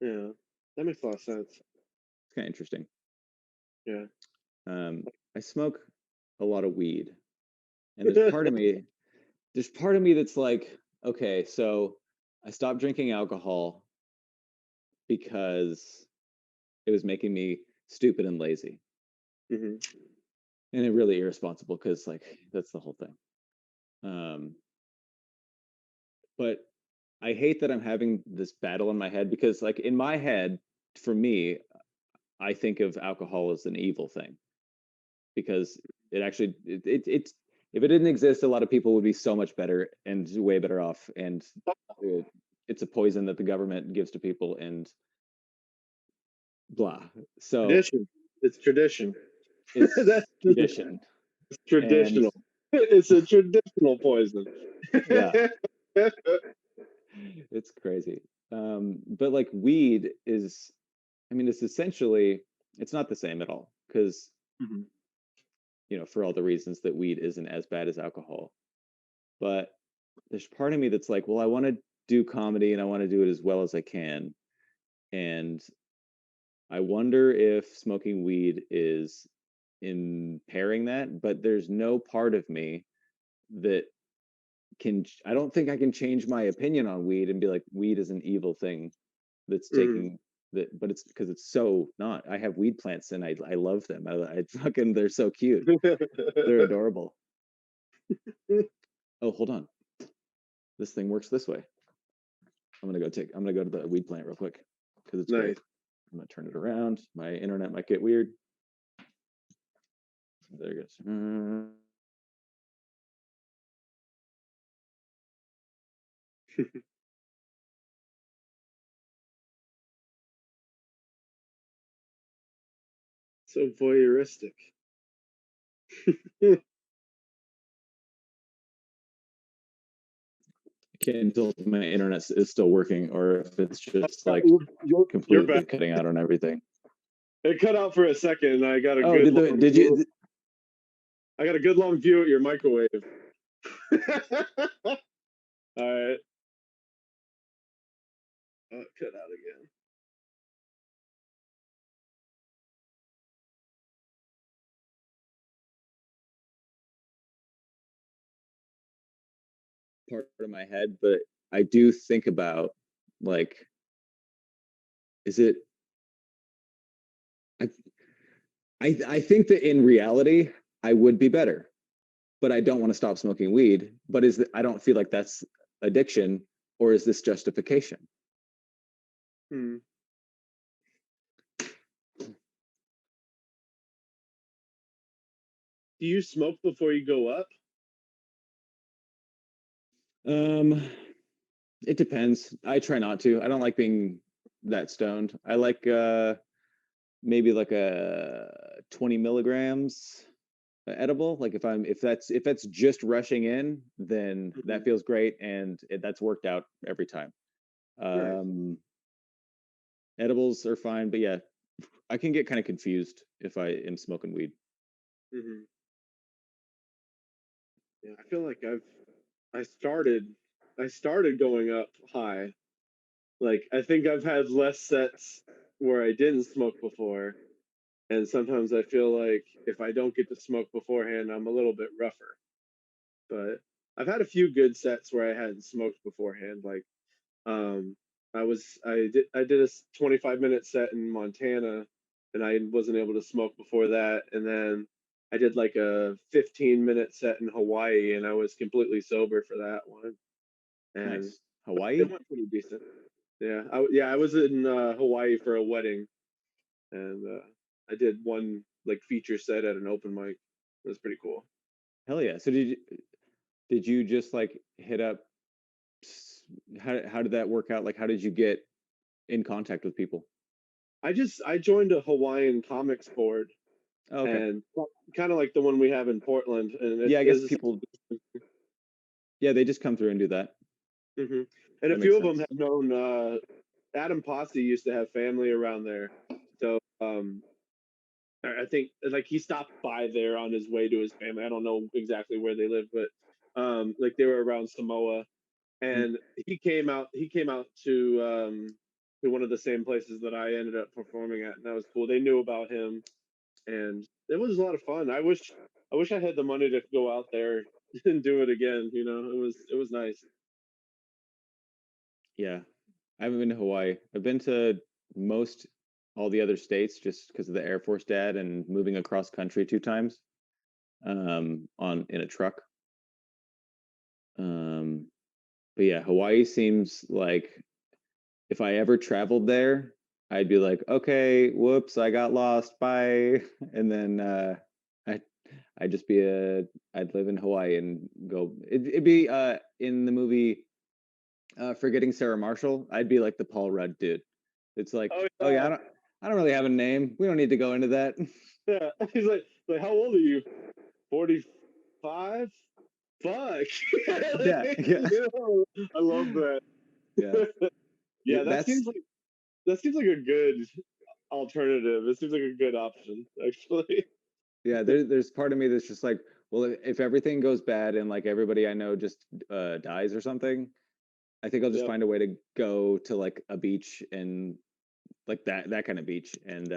Yeah, that makes a lot of sense. it's kind of interesting. Yeah. Um, I smoke a lot of weed, and there's part of me that's like, okay, so I stopped drinking alcohol because it was making me stupid and lazy, Hmm. and it really irresponsible because like that's the whole thing. Um, but I hate that I'm having this battle in my head because like in my head, for me, I think of alcohol as an evil thing because it actually it's if it didn't exist, a lot of people would be so much better and way better off. And it, it's a poison that the government gives to people and blah. So Tradition. It's tradition. it's That's tradition, and traditional. It's a traditional poison. yeah, it's crazy. But like weed is, I mean, it's essentially it's not the same at all because Mhm. for all the reasons that weed isn't as bad as alcohol. But there's part of me that's like, well, I want to do comedy and I want to do it as well as I can. And I wonder if smoking weed is impairing that, but there's no part of me that I don't think I can change my opinion on weed and be like, weed is an evil thing that's Mhm. taking that, but it's because it's so not. I have weed plants and I love them. I fucking, they're so cute. They're adorable. Oh, hold on. This thing works this way. I'm gonna go to the weed plant real quick because it's great. Nice. I'm gonna turn it around. My internet might get weird. There it goes. So voyeuristic. I can't tell if my internet is still working or if it's just like You're completely back. cutting out on everything. It cut out for a second, and I got a Oh, good long did view. you? I got a good long view at your microwave. All right. Oh, it cut out again. Part of my head, but I do think about like, is it? I I think that in reality, I would be better, but I don't want to stop smoking weed. But I don't feel like that's addiction, or is this justification? Hmm. Do you smoke before you go up? Um, it depends. I try not to. I don't like being that stoned. I like maybe like a 20 milligrams edible. Like if that's just rushing in, then Mhm. that feels great and that's worked out every time. Nice. Um, edibles are fine, but yeah, I can get kind of confused if I am smoking weed. Hmm. Yeah, I feel like I started I started going up high. Like I think I've had less sets where I didn't smoke before, and sometimes I feel like if I don't get to smoke beforehand, I'm a little bit rougher. But I've had a few good sets where I hadn't smoked beforehand. Like um, I did a 25-minute set in Montana, and I wasn't able to smoke before that. And then I did like a 15-minute set in Hawaii, and I was completely sober for that one. And Nice. it Hawaii? went pretty decent. Yeah, I was in Hawaii for a wedding, and I did one like feature set at an open mic. It was pretty cool. Hell yeah. So did you just like hit up how did that work out? Like how did you get in contact with people? I joined a Hawaiian comics board, Oh, okay. and kind of like the one we have in Portland, and it Yeah, I guess is. people, yeah, they just come through and do that. Hmm. And a That makes few of them sense. have known. Adam Posse used to have family around there, so I think like he stopped by there on his way to his family. I don't know exactly where they live, but like they were around Samoa, Mm. and he came out. He came out to one of the same places that I ended up performing at, and that was cool. They knew about him, and it was a lot of fun. I wish I had the money to go out there and do it again. You know, it was nice. Yeah, I haven't been to Hawaii. I've been to most all the other states just because of the Air Force dad and moving across country 2 times on in a truck. Um, but yeah, Hawaii seems like if I ever traveled there, I'd be like, okay, whoops, I got lost, bye. And then I I'd just be I'd live in Hawaii and go. It'd be in the movie Forgetting Sarah Marshall. I'd be like the Paul Rudd dude. It's like, Oh oh yeah, yeah, I don't really have a name. We don't need to go into that. yeah. He's like, how old are you? 45. Fuck. Yeah, yeah, You know, I love that. yeah. Yeah, That's that seems like a good alternative. It seems like a good option, actually. yeah. There's part of me that's just like, well, if everything goes bad and like everybody I know just dies or something, I think I'll just Yep. find a way to go to like a beach and like that kind of beach and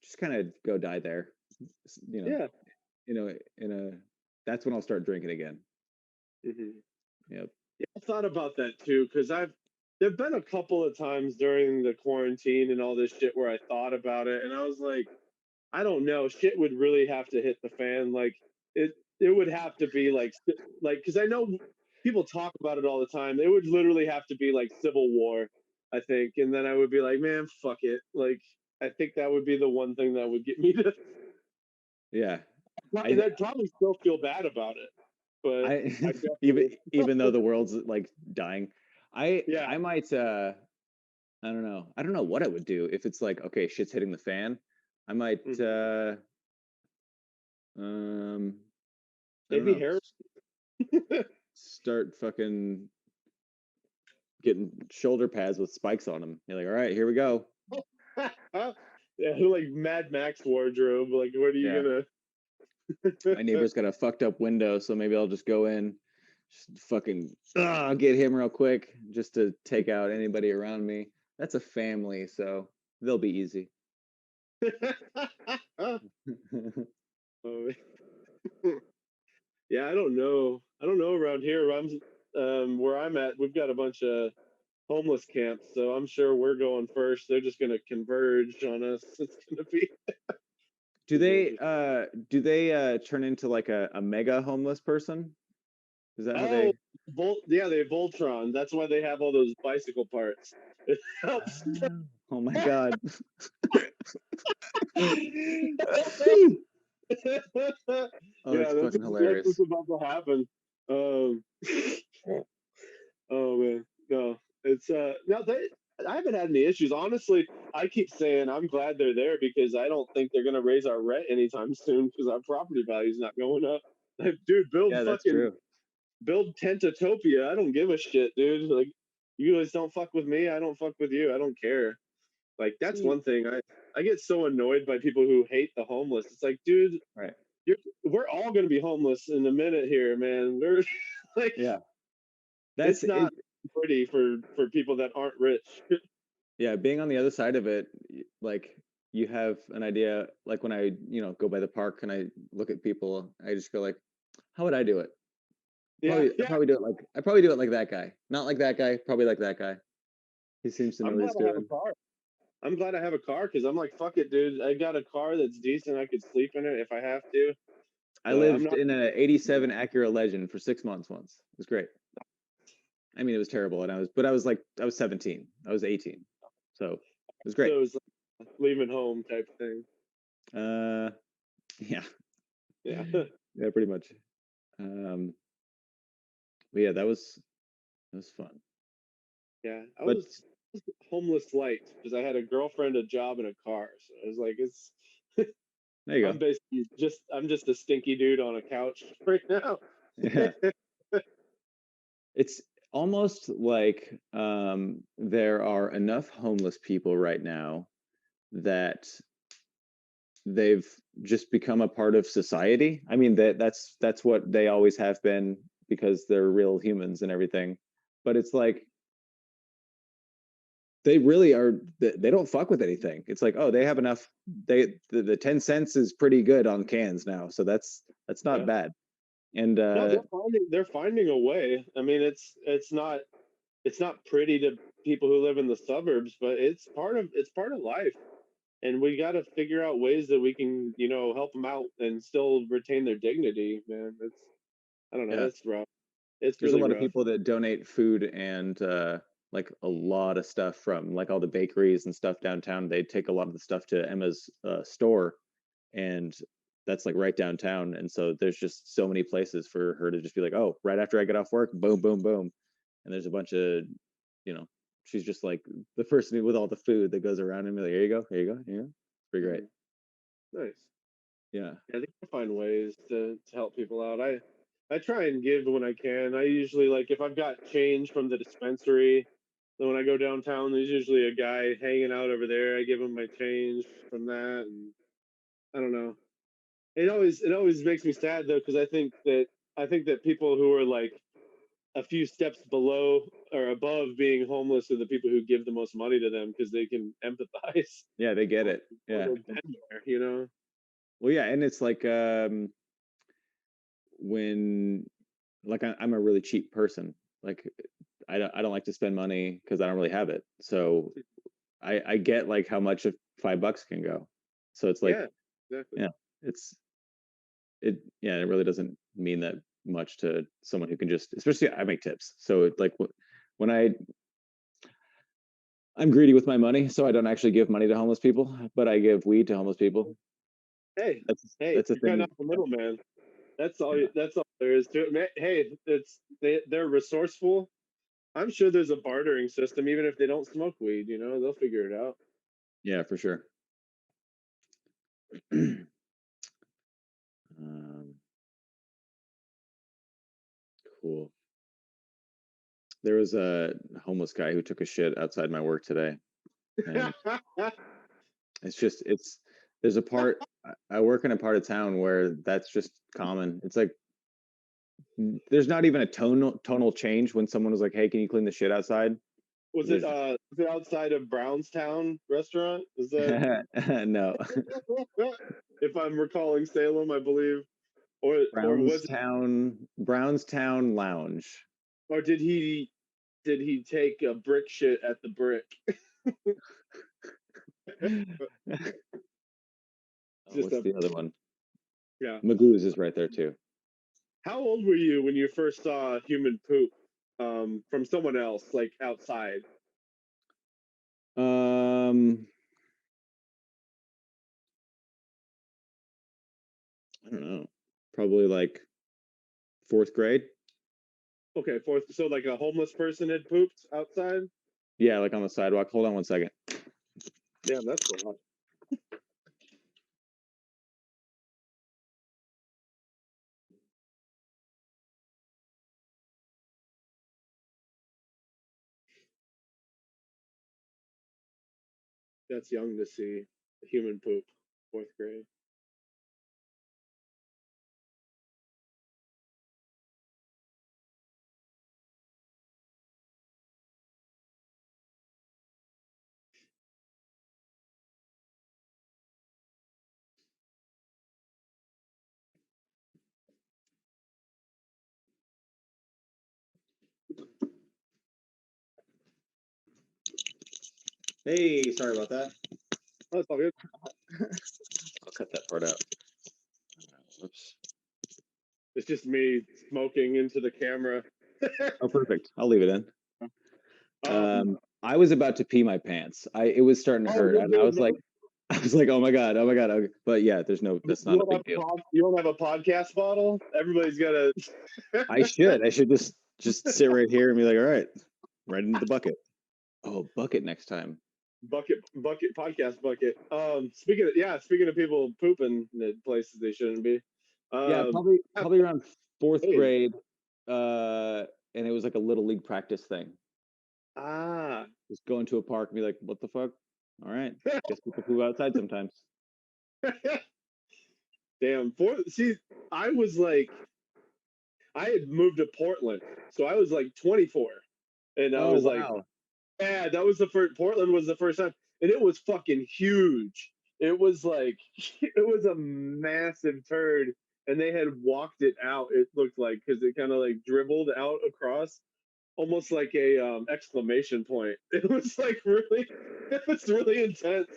just kind of go die there. You know, Yeah. in a that's when I'll start drinking again. Hmm. Yep. Yeah, I thought about that too because there've been a couple of times during the quarantine and all this shit where I thought about it and I was like, I don't know, shit would really have to hit the fan. Like it would have to be like because I know people talk about it all the time. It would literally have to be like civil war, I think, and then I would be like, man, fuck it. Like I think that would be the one thing that would get me to. Yeah. And I I'd probably still feel bad about it, but I I even definitely, even though the world's like dying, yeah. I might I don't know. I don't know what I would do if it's like okay, shit's hitting the fan. I might Hmm. um I don't Maybe know. hair. Start fucking getting shoulder pads with spikes on them. You're like, all right, here we go. Yeah, like Mad Max wardrobe. Like, what are Yeah. you My gonna? neighbor's got a fucked up window, so maybe I'll just go in, just fucking get him real quick, just to take out anybody around me. That's a family, so they'll be easy. Oh, yeah, I don't know. I don't know around here. Where I'm at. We've got a bunch of homeless camps, so I'm sure we're going first. They're just gonna converge on us. It's gonna be interesting. Do they turn into like a mega homeless person? Is that how Oh, they Yeah, they Voltron. That's why they have all those bicycle parts. It helps. Oh, oh my god. Oh, Yeah, that's fucking that's hilarious. what's about to happen. Um, oh man, no, it's no, they. I haven't had any issues. Honestly, I keep saying I'm glad they're there because I don't think they're gonna raise our rent anytime soon because our property value's not going up. Like, dude, Yeah, that's true. build Tentatopia. I don't give a shit, dude. Like, you guys don't fuck with me. I don't fuck with you. I don't care. Like, that's See, one thing. I get so annoyed by people who hate the homeless. It's like, dude, right. we're all gonna be homeless in a minute here, man. We're like, Yeah. That's it's it. not pretty for people that aren't rich. Yeah, being on the other side of it, like you have an idea, like when I, go by the park and I look at people, I just go like, how would I do it? Yeah, I yeah. probably do it like that guy. Not like that guy, probably like that guy. He seems to know I'm what glad he's I have a doing. car. I'm glad I have a car because I'm like, fuck it, dude. I got a car that's decent. I could sleep in it if I have to. I But I'm lived not. in a 87 Acura Legend for 6 months once. It was great. I mean, it was terrible, and I was like, I was 17, I was 18, so it was great. So it's like leaving home type thing. Uh, yeah, Yeah, yeah, pretty much. Um, but yeah, that was fun. yeah. I But was homeless light because I had a girlfriend, a job, and a car. So I was like, it's. there you I'm go. basically I'm just a stinky dude on a couch right now. Yeah, it's almost like there are enough homeless people right now that they've just become a part of society. I mean that's what they always have been because they're real humans and everything. But it's like they really are they don't fuck with anything. It's like, oh, they have enough. The 10 cents is pretty good on cans now, so that's not Yeah. bad. And No, they're finding a way. I mean, it's not pretty to people who live in the suburbs, but it's part of life, and we got to figure out ways that we can help them out and still retain their dignity. Man, it's I don't know. yeah, It's rough. It's there's a really lot of rough. people that donate food and like a lot of stuff from like all the bakeries and stuff downtown. They take a lot of the stuff to Emma's store, and that's like right downtown. And so there's just so many places for her to just be like, oh, right after I get off work, boom, boom, boom. And there's a bunch of, you know, she's just like the person with all the food that goes around and be like, here you go, here you go, yeah, it's pretty great. Mhm. Nice. Yeah, Yeah, I think I find ways to help people out. I try and give when I can. I usually like if I've got change from the dispensary. Then when I go downtown, there's usually a guy hanging out over there. I give him my change from that, and I don't know. It always makes me sad though because I think that people who are like a few steps below or above being homeless are the people who give the most money to them because they can empathize yeah, they get or, it. or Yeah, they've been there. well, yeah, and it's like when like I'm a really cheap person. Like I don't like to spend money because I don't really have it. So I get like how much of $5 can go. So it's like, Yeah, exactly. yeah, it's yeah, it really doesn't mean that much to someone who can just, especially I make tips. So it's like when I'm greedy with my money, so I don't actually give money to homeless people, but I give weed to homeless people. Hey, That's hey, that's a you're cutting thing. out the middleman. That's all. Yeah, That's all there is to it. Hey, they're resourceful. I'm sure there's a bartering system, even if they don't smoke weed. They'll figure it out. yeah, for sure. um, cool. There was a homeless guy who took a shit outside my work today, and it's there's a part I work in a part of town where that's just common. It's like there's not even a tonal change when someone was like, "Hey, can you clean the shit outside?" Was it There's was it outside of Brownstown restaurant? Is that no. if I'm recalling Salem, I believe, or was it, Brownstown Lounge. or did he take a brick shit at the brick? Just What's a the other one? yeah. Magoo's is right there too. How old were you when you first saw human poop from someone else, like outside? Um, I don't know. Probably like fourth grade. Okay, fourth. So like a homeless person had pooped outside. Yeah, like on the sidewalk. Hold on one second. Damn, that's a lot. That's young to see human poop. Fourth grade. Hey, sorry about that. Oh, that's all good. I'll cut that part out. Whoops. It's just me smoking into the camera. Oh, perfect. I'll leave it in. um. I was about to pee my pants. It was starting to Oh, hurt, you're and I good, was like, man. oh my god, oh my god. Okay. But yeah, there's no, that's You not a don't have big deal. you don't have a podcast bottle. Everybody's got a I should just sit right here and be like, all right, right into the bucket. Oh, bucket next time. bucket podcast bucket. Speaking of people pooping in places they shouldn't be. Yeah, Um, probably around fourth hey, grade. Uh, and it was like a little league practice thing. Ah. Just go into a park and be like, "What the fuck? All right, guess people poo outside sometimes." Damn. See, I was like, I had moved to Portland, so I was like 24, and I Oh was like, wow. yeah, that was the first. Portland was the first time, and it was fucking huge. It was like it was a massive turd, and they had walked it out. It looked like because it kind of like dribbled out across, almost like a exclamation point. It was like really, it was really intense,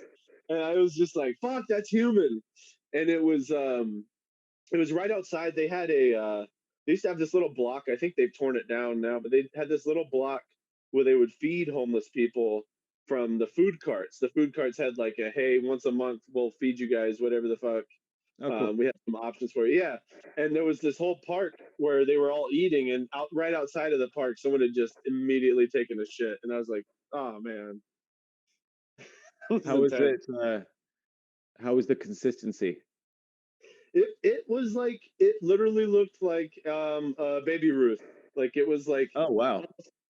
and I was just like, "Fuck, that's human," and it was right outside. They had they used to have this little block. I think they've torn it down now, but they had this little block where they would feed homeless people from the food carts. The food carts had like a, hey, once a month we'll feed you guys whatever the fuck. Oh cool. We had some options for you. Yeah, and there was this whole park where they were all eating, and right outside of the park, someone had just immediately taken a shit, and I was like, oh man, this is How is intense. it? How is the consistency? It was like it literally looked like Baby Ruth. Like it was like Oh wow.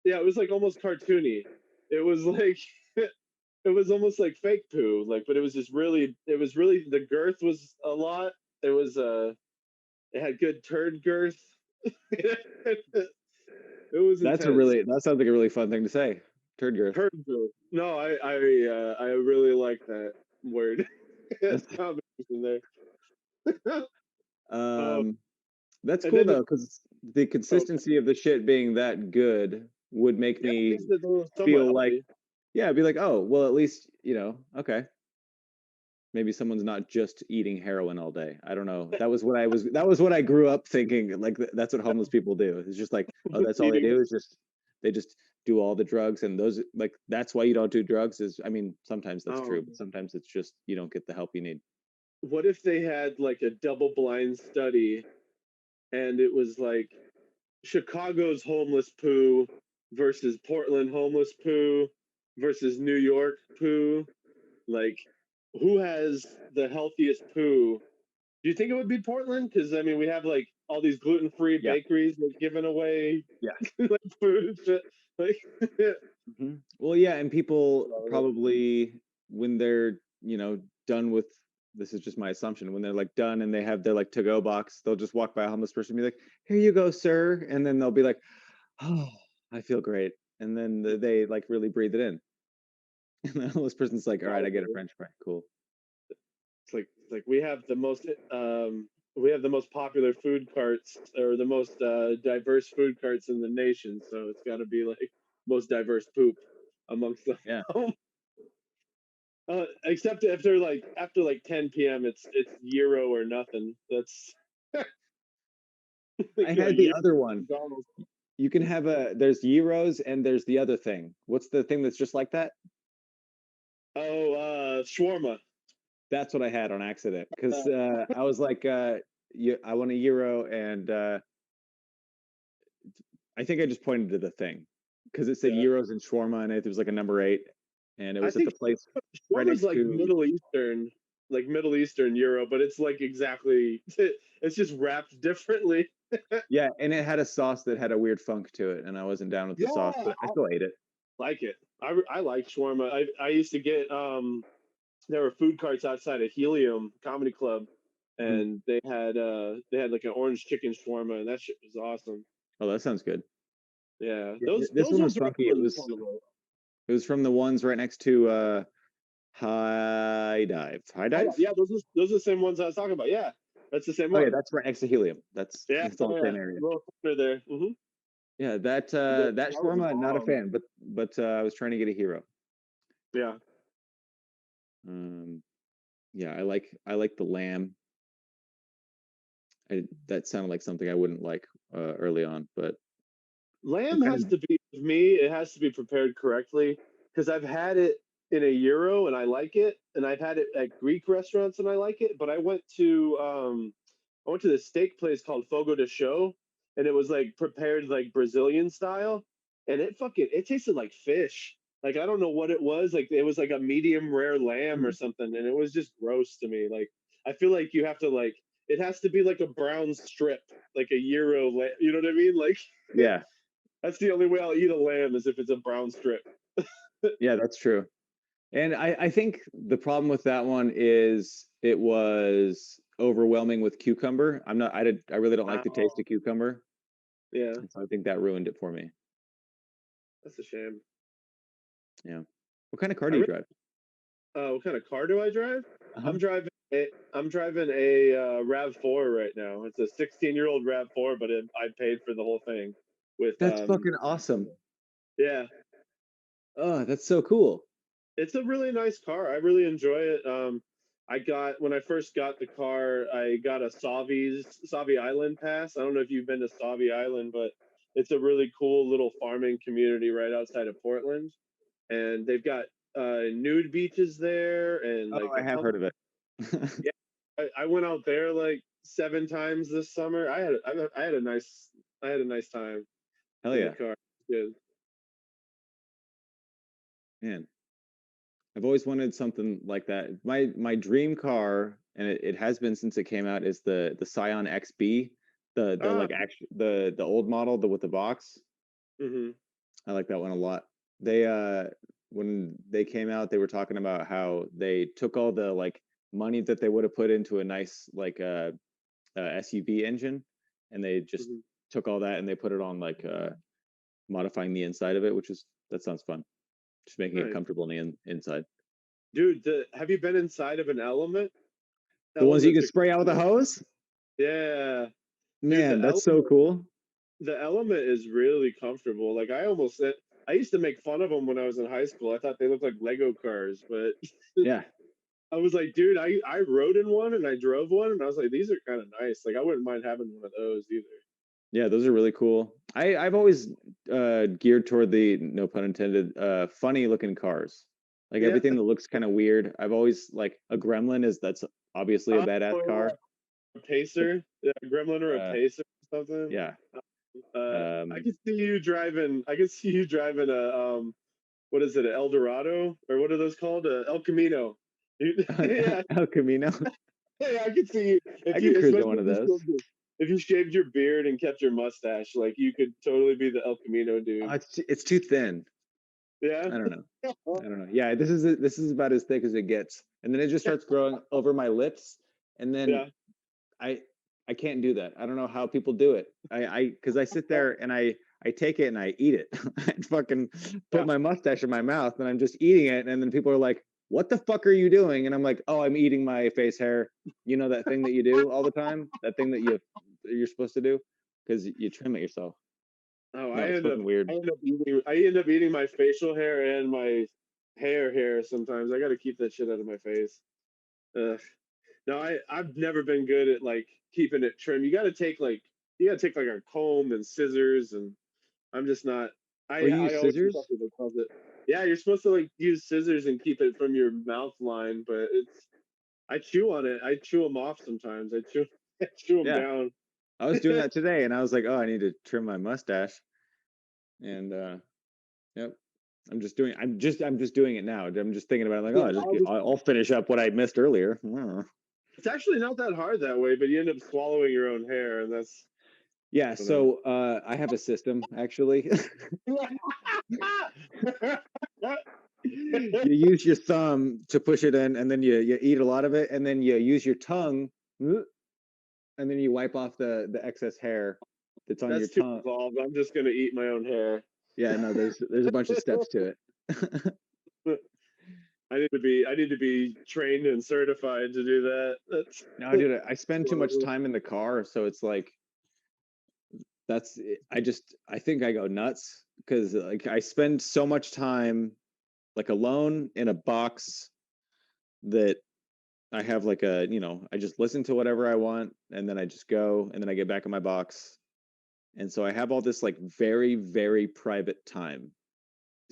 yeah, it was like almost cartoony. It was like it was almost like fake poo. Like, but it was really the girth was a lot. It was it had good turd girth. It was That's a intense. really that sounds like a really fun thing to say. Turd girth. Turd girth. No, I really like that word. It's combination there. Oh, Um, that's and cool then though, because the oh consistency of the shit being that good would make yeah, me makes it a little somewhat feel like, healthy. yeah, I'd be like, oh, well, at least, okay, maybe someone's not just eating heroin all day. I don't know. That was what I grew up thinking. Like that's what homeless people do. It's just like, oh, that's all they Eating. do is just they just do all the drugs, and those like that's why you don't do drugs. Is I mean, sometimes that's true, but Um, sometimes it's just you don't get the help you need. what if they had like a double blind study and it was like Chicago's homeless poo versus Portland homeless poo versus New York poo? Like, who has the healthiest poo? Do you think it would be Portland? Because I mean, we have like all these gluten-free Yeah, bakeries like giving away yeah. like food, like Well, yeah, and people probably when they're done with this is just my assumption when they're like done and they have their like to go box, they'll just walk by a homeless person and be like, "Here you go, sir," and then they'll be like, "Oh, I feel great," and then they like really breathe it in, and the homeless person's like, "All right, I get a French fry, cool." it's like we have the most popular food carts or the most diverse food carts in the nation, so it's got to be like most diverse poop amongst them. Yeah, Except if they're like after like 10 p.m. it's gyro or nothing. That's like I a had the gyro other one. McDonald's. You can have there's gyros and there's the other thing. What's the thing that's just like that? Oh, shawarma. That's what I had on accident because Uh, I was like, I want a gyro, and I think I just pointed to the thing because it said yeah, gyros and shawarma, and it was like a number 8, and it I was at think the place right shawarma's next to. Like Middle Eastern gyro, but it's like exactly it's just wrapped differently. Yeah, and it had a sauce that had a weird funk to it, and I wasn't down with the Yeah, sauce, but I still ate it. like it. I like shawarma. I used to get there were food carts outside of Helium Comedy Club, Mhm. and they had like an orange chicken shawarma, and that shit was awesome. Oh, that sounds good. Yeah, Yeah, those this one was ones are funky. always fun to roll. It was from the ones right next to High Dive. High Dive? Yeah, those are the same ones I was talking about. Yeah, that's the same Oh yeah, one. that's right next to Helium. That's Yeah, it's yeah, all the yeah. same area. Little corner there. Yeah, that That that was shawarma, not a bomb. fan, but I was trying to get a hero. Yeah, Um, yeah, I like the lamb. That sounded like something I wouldn't like early on, but I'm lamb kind has of to be with me. It has to be prepared correctly because I've had it in a gyro and I like it, and I've had it at Greek restaurants and I like it. But I went to this steak place called Fogo de Chão, and it was like prepared like Brazilian style, and it tasted like fish. Like I don't know what it was. Like it was like a medium rare lamb or hmm, something, and it was just gross to me. Like I feel like you have to like it has to be like a brown strip, like a gyro. You know what I mean? Like yeah. That's the only way I'll eat a lamb is if it's a brown strip. Yeah, that's true. And I think the problem with that one is it was overwhelming with cucumber. I really don't like the taste Oh, of cucumber. yeah, And so I think that ruined it for me. that's a shame. Yeah. What kind of car I do you really, drive? what kind of car do I drive? Uh-huh. I'm driving a Rav4 right now. It's a 16-year-old Rav4, but I paid for the whole thing with That's fucking awesome. yeah. Oh, that's so cool. It's a really nice car. I really enjoy it. I got when I first got the car, I got a Savi Island pass. I don't know if you've been to Savi Island, but it's a really cool little farming community right outside of Portland, and they've got nude beaches there and Oh, like I a have ton. heard of it. Yeah, I went out there like 7 times this summer. I had a nice time Hell in the yeah. car. Good. Man, I've always wanted something like that. My dream car, and it has been since it came out, is the Scion XB, the Ah, like actual the old model, the with the box. hmm. I like that one a lot. They when they came out, they were talking about how they took all the like money that they would have put into a nice like SUV engine, and they just Hmm. took all that and they put it on like modifying the inside of it, which is that sounds fun. Just making it Nice. comfortable on the inside. Dude, have you been inside of an Element? The ones you Elements can are spray out with a hose? yeah, dude. Man, that's so cool. The Element is really comfortable. Like I used to make fun of them when I was in high school. I thought they looked like Lego cars, but Yeah. I was like, dude, I rode in one and I drove one, and I was like, these are kind of nice. Like I wouldn't mind having one of those either. Yeah, those are really cool. I've always geared toward the, no pun intended, funny looking cars. Like Yeah. everything that looks kind of weird. I've always like a Gremlin is that's obviously a Oh, badass car. a But Pacer, yeah, a Gremlin or a uh Pacer or something. yeah. I Um could see you driving. I could see you driving a what is it, an El Dorado or what are those called? El Camino. Yeah, El Camino. yeah, I could see you I if could you, cruise in especially one of those. if you shaved your beard and kept your mustache, like you could totally be the El Camino Oh, dude. it's too thin. Yeah, I don't know. I don't know. Yeah, this is about as thick as it gets. And then it just starts growing over my lips. And then yeah. I I can't do that. I don't know how people do it. I because I sit there and I take it and I eat it. I fucking put Yeah. my mustache in my mouth and I'm just eating it. And then people are like, "What the fuck are you doing?" And I'm like, "Oh, I'm eating my face hair." You know that thing that you do all the time? That thing that you're supposed to do because you trim it yourself. Oh, No, it's fucking weird. I end up eating my facial hair and my hair sometimes. I got to keep that shit out of my face. Ugh. No, I've never been good at like keeping it trim. You got to take like a comb and scissors, and I'm just not. Or you I use always scissors? suck with it. Yeah, you're supposed to like use scissors and keep it from your mouth line, but I chew on it. I chew them off sometimes. I chew them Yeah. down. I was doing that today and I was like, "Oh, I need to trim my mustache." And yep. I'm just doing it now. I'm just thinking about it like, Yeah, oh, I'll finish up what I missed earlier. it's actually not that hard that way, but you end up swallowing your own hair, and that's Yeah, I don't know. so I have a system actually. You use your thumb to push it in, and then you eat a lot of it, and then you use your tongue, and then you wipe off the excess hair that's on your That's too tongue. involved. I'm just gonna eat my own hair. Yeah, no, there's a bunch of steps to it. I need to be trained and certified to do that. That's No, dude, I spend too much time in the car, so it's like I think I go nuts because like I spend so much time like alone in a box that I have like I just listen to whatever I want and then I just go and then I get back in my box. And so I have all this like very, very private time.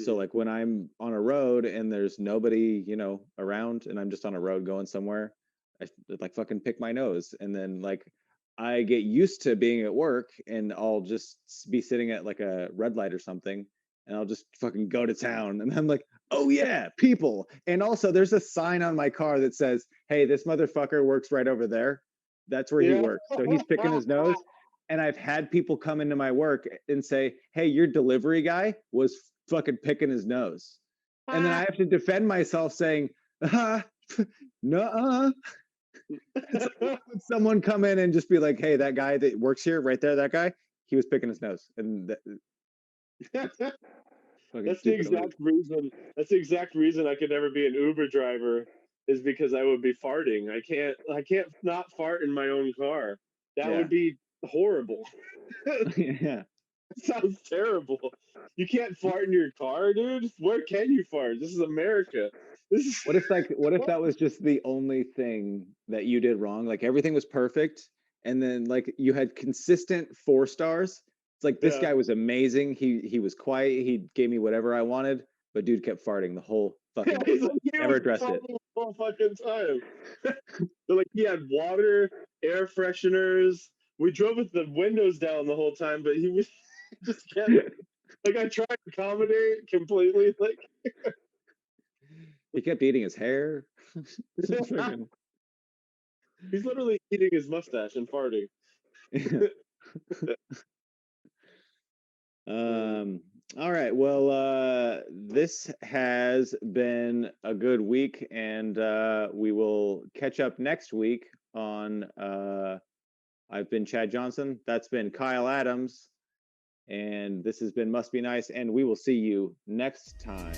So Mhm. like when I'm on a road and there's nobody, around and I'm just on a road going somewhere, I like fucking pick my nose. And then like I get used to being at work and I'll just be sitting at like a red light or something and I'll just fucking go to town. And I'm like, oh yeah, people. And also there's a sign on my car that says, hey, this motherfucker works right over there. That's where he Yeah. works. So he's picking his nose. And I've had people come into my work and say, "Hey, your delivery guy was fucking picking his nose," and then I have to defend myself saying, "No." So would someone come in and just be like, "Hey, that guy that works here, right there, that guy, he was picking his nose," and That's the exact reason. That's the exact reason I could never be an Uber driver, is because I would be farting. I can't not fart in my own car. That would be horrible. Yeah. Sounds terrible. You can't fart in your car, dude. Where can you fart? This is America. This is What if that was just the only thing that you did wrong? Like everything was perfect, and then like you had consistent 4 stars. It's like this Yeah. guy was amazing. He was quiet. He gave me whatever I wanted, but dude kept farting the whole fucking day. He's like, he Never was addressed it. farting the whole fucking time. So like he had water, air fresheners. We drove with the windows down the whole time, but he was just kept like I tried to accommodate completely. Like He kept eating his hair. he's literally eating his mustache and farting. All right. Well, this has been a good week, and we will catch up next week on. I've been Chad Johnson. That's been Kyle Adams, and this has been Must Be Nice, and we will see you next time.